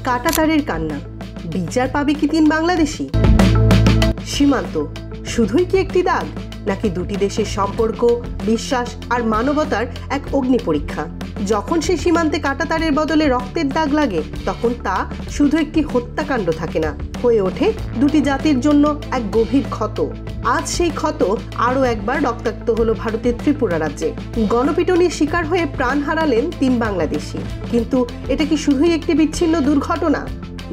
কাঁটাতারের কান্না, বিচার পাবে কি তিন বাংলাদেশি? সীমান্ত শুধুই কি একটি দাগ, নাকি দুটি দেশের সম্পর্ক, বিশ্বাস আর মানবতার এক অগ্নি পরীক্ষা? যখন সে সীমান্তে কাঁটাতারের বদলে রক্তের দাগ লাগে, তখন তা শুধু একটি হত্যাকাণ্ড থাকে না, হয়ে ওঠে দুটি জাতির জন্য এক গভীর ক্ষত। আজ সেই ক্ষত আরও একবার রক্তাক্ত হলো ভারতের ত্রিপুরা রাজ্যে। গণপিটুনির শিকার হয়ে প্রাণ হারালেন তিন বাংলাদেশি। কিন্তু এটা কি শুধুই একটি বিচ্ছিন্ন দুর্ঘটনা,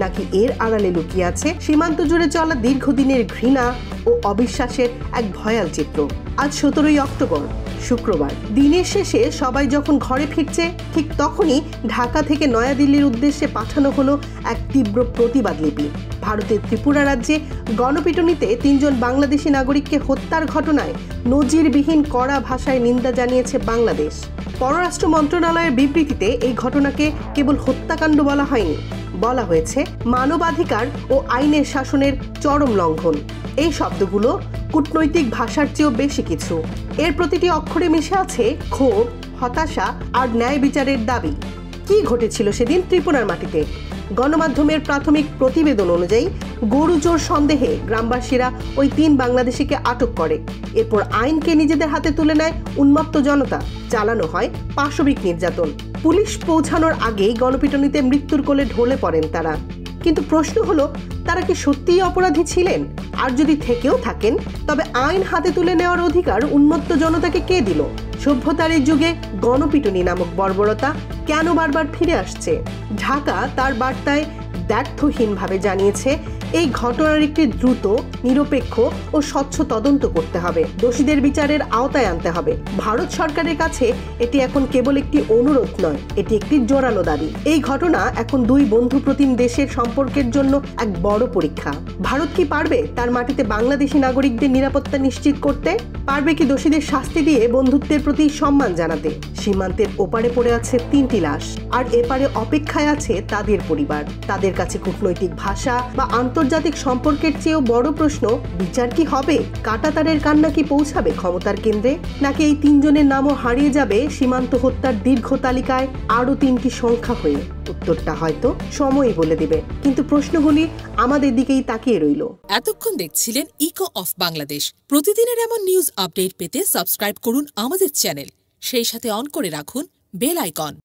নাকি এর আড়ালে লুকিয়ে আছে সীমান্ত জুড়ে চলা দীর্ঘদিনের ঘৃণা ও অবিশ্বাসের এক ভয়াল চিত্র? আজ 17ই অক্টোবর, শুক্রবার। দিনের শেষে সবাই যখন ঘরে ফিরছে, ঠিক তখনই ঢাকা থেকে নয়াদিল্লির উদ্দেশ্যে পাঠানো হলো এক তীব্র প্রতিবাদ লিপি। ভারতের ত্রিপুরা রাজ্যে গণপিটুনিতে 3 জন বাংলাদেশি নাগরিককে হত্যার ঘটনায় নজিরবিহীন কড়া ভাষায় নিন্দা জানিয়েছে বাংলাদেশ। পররাষ্ট্র মন্ত্রণালয়ের বিবৃতিতে এই ঘটনাকে কেবল হত্যাকাণ্ড বলা হয়নি, বলা হয়েছে মানবাধিকার ও আইনের শাসনের চরম লঙ্ঘন। এই শব্দগুলো কূটনৈতিক ভাষার চেয়েও বেশি কিছু। এর প্রতিটি অক্ষরে মিশে আছে ক্ষোভ, হতাশা আর ন্যায় বিচারের দাবি। কি ঘটেছিল সেদিন ত্রিপুরার মাটিতে? গণমাধ্যমের প্রাথমিক প্রতিবেদন অনুযায়ী গরু চোর সন্দেহে গ্রামবাসীরা ওই 3 বাংলাদেশিকে আটক করে। এরপর আইনকে নিজেদের হাতে তুলে নেয় উন্মত্ত জনতা। চালানো হয় পাশবিক নির্যাতন। পুলিশ পৌঁছানোর আগেই গণপিটুনিতে মৃত্যুর কোলে ঢলে পড়েন তারা। কিন্তু প্রশ্ন হলো, তারা কি সত্যিই অপরাধী ছিলেন? আর যদি থেকেও থাকেন, তবে আইন হাতে তুলে নেওয়ার অধিকার উন্মত্ত জনতাকে কে দিল? সভ্যতার এই যুগে গণপিটুনি নামক বর্বরতা কেন বারবার ফিরে আসছে? ঢাকা তার বার্তায় দ্ব্যর্থহীনভাবে জানিয়েছে, এই ঘটনার একটি দ্রুত, নিরপেক্ষ ও স্বচ্ছ তদন্ত করতে হবে। দোষীদের বিচারের আওতায় আনতে হবে। ভারত সরকারের কাছে এটি এখন কেবল একটি অনুরোধ নয়, এটি একটি জোরালো দাবি। এই ঘটনা এখন 2 বন্ধুপ্রতিম দেশের সম্পর্কের জন্য এক বড় পরীক্ষা। ভারত কি পারবে তার মাটিতে বাংলাদেশি নাগরিকদের নিরাপত্তা নিশ্চিত করতে? পারবে কি দোষীদের শাস্তি দিয়ে বন্ধুত্বের প্রতি সম্মান জানাতে? সীমান্তের ওপারে পড়ে আছে 3টি লাশ, আর এপারে অপেক্ষায় আছে তাদের পরিবার। তাদের কাছে কূটনৈতিক ভাষা বা আন্তর্জাতিক সম্পর্কের চেয়েও বড় প্রশ্ন, বিচার কি হবে? কাঁটাতারের কান্না কি পৌঁছাবে ক্ষমতার কেন্দ্রে? নাকি এই 3 জনের নামও হারিয়ে যাবে সীমান্ত হত্যার দীর্ঘ তালিকায় আরও 3টি সংখ্যা হয়ে? উত্তরটা হয়তো সময়ই বলে দিবে, কিন্তু প্রশ্নগুলি আমাদের দিকেই তাকিয়ে রইল। এতক্ষণ দেখছিলেন ইকো অফ বাংলাদেশ। প্রতিদিনের এমন নিউজ আপডেট পেতে সাবস্ক্রাইব করুন আমাদের চ্যানেল, সেই সাথে অন করে রাখুন বেল আইকন।